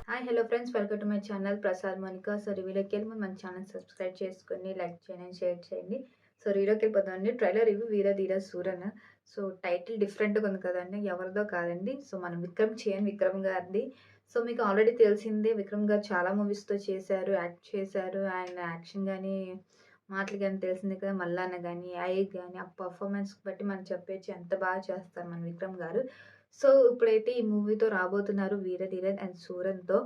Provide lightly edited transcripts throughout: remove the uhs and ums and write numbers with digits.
Hi hello friends, welcome to my channel Prasad Monika. So రివ్యూలోకి వెళ్ళి మన ఛానల్ సబ్స్క్రైబ్ చేసుకొని లైక్ చేయండి, షేర్ చేయండి. సో రివ్యూలోకి వెళ్ళిపోతామండి. Trailer review Veera Dheera Sooran. So title డిఫరెంట్గా ఉంది కదండి, ఎవరిదో కాదండి. సో మనం విక్రమ్ గారిది. సో మీకు ఆల్రెడీ తెలిసిందే, విక్రమ్ గారు చాలా మూవీస్తో చేశారు, యాక్ట్ చేశారు. ఆయన యాక్షన్ కానీ మాటలు కానీ తెలిసిందే కదా. మల్లాన్న కానీ ఐ కానీ ఆ పర్ఫార్మెన్స్ బట్టి మనం చెప్పేసి ఎంత బాగా చేస్తారు మన విక్రమ్ గారు. సో ఇప్పుడైతే ఈ మూవీతో రాబోతున్నారు 'వీరధీర' అండ్ 'సూరన్‌తో'.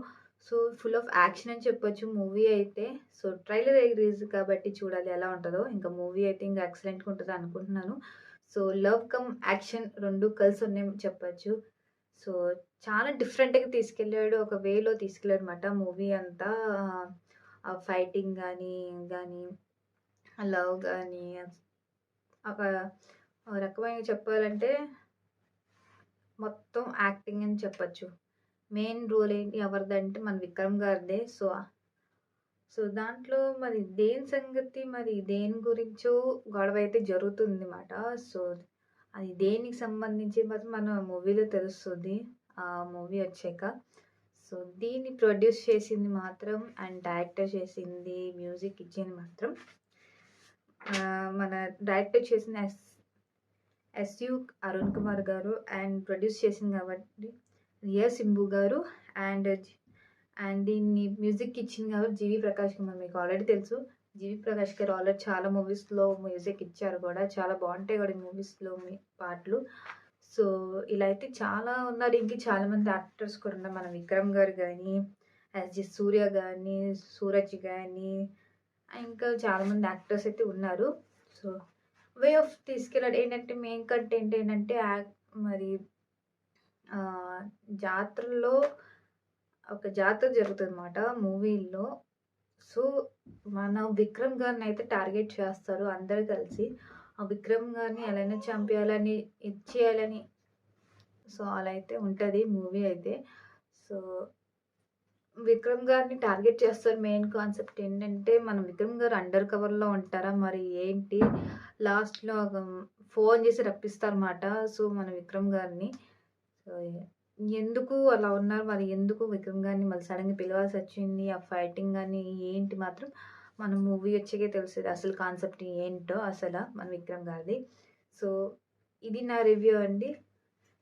సో ఫుల్ ఆఫ్ యాక్షన్ అని చెప్పొచ్చు మూవీ అయితే. సో ట్రైలర్ రిలీజ్ కాబట్టి చూడాలి ఎలా ఉంటదో. ఇంకా మూవీ అయితే ఇంకా ఎక్సలెంట్‌గా ఉంటది అనుకుంటున్నాను. సో లవ్ కమ్ యాక్షన్ 2 కలిసి ఉన్నాయని చెప్పొచ్చు. సో చాలా డిఫరెంట్‌గా తీసుకెళ్ళాడు. ఒక వేలో తీసుకెళ్ళాడనమాట మూవీ అంతా. ఆ ఫైటింగ్ గానీ, ఆ లవ్ గానీ, ఒక రకమైన చెప్పాలంటే మొత్తం యాక్టింగ్ అని చెప్పొచ్చు. మెయిన్ రోల్ ఏంటి ఎవరిదంటే మన విక్రమ్ గారిదే. సో దాంట్లో మరి దేని సంగతి, మరి దేని గురించో గొడవైతే జరుగుతుంది మాట. సో అది దేనికి సంబంధించి మాత్రం మన మూవీలో తెలుస్తది. ఆ మూవీ వచ్చాక. సో దీన్ని ప్రొడ్యూస్ చేసింది మాత్రం అండ్ డైరెక్టర్ చేసింది, మ్యూజిక్ ఇచ్చింది మాత్రం మన డైరెక్టర్ చేసిన ఎస్‌యు అరుణ్ కుమార్ గారు అండ్ ప్రొడ్యూస్ చేసింది కాబట్టి రియా సింబు గారు అండ్ దీన్ని మ్యూజిక్ ఇచ్చింది కాబట్టి జీవి ప్రకాష్ కుమార్. మీకు ఆల్రెడీ తెలుసు. జీవి ప్రకాష్ గారు ఆల్రెడీ చాలా మూవీస్‌లో మ్యూజిక్ ఇచ్చారు కూడా. చాలా బావుంటాయి కూడా ఈ మూవీస్‌లో పాటలు. సో ఇలా అయితే చాలా ఉన్నారు. ఇంక చాలామంది యాక్టర్స్ కూడా ఉన్నారు. మన విక్రమ్ గారు గానీ, ఎస్‌జే సూర్య గానీ, సూరజ్ గానీ, ఇంకా చాలామంది యాక్టర్స్ అయితే ఉన్నారు. సో వే ఆఫ్ తీసుకెళ్ళాడు ఏంటంటే, మెయిన్ కంటెంట్ ఏంటంటే మరి జాతరలో ఒక జాతర జరుగుతదనమాట మూవీలో. సో మన విక్రమ్ గారినైతే టార్గెట్ చేస్తారు అందరూ కలిసి. ఆ విక్రమ్ గారిని ఎలైనా చంపేయాలని, ఇచ్చేయాలని. సో అలా అయితే ఉంటది మూవీ అయితే. సో విక్రమ్ గారిని టార్గెట్ చేస్తారు. మెయిన్ కాన్సెప్ట్ ఏంటంటే, మన విక్రమ్ గారు అండర్ కవర్‌లో ఉంటారా? మరి ఏంటి? లాస్ట్‌లో ఫోన్ చేసి రప్పిస్తారన్నమాట. సో మన విక్రమ్ గారిని. సో ఎందుకు అలా ఉన్నారు? మరి ఎందుకు విక్రమ్ గారిని మళ్ళీ సడెన్‌గా పిలవాల్సొచ్చింది? ఆ ఫైటింగ్ గాని ఏంటి మాత్రం మనం మూవీ వచ్చాకే తెలుస్తది. అసలు కాన్సెప్ట్ ఏంటో మన విక్రమ్ గారిది. సో ఇది నా రివ్యూ అండి.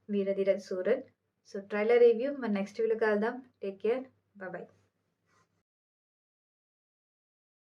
'వీరధీర సూరన్'. సో ట్రైలర్ రివ్యూ మన నెక్స్ట్ వీడియోలో కలుద్దాం. Take care. Bye bye.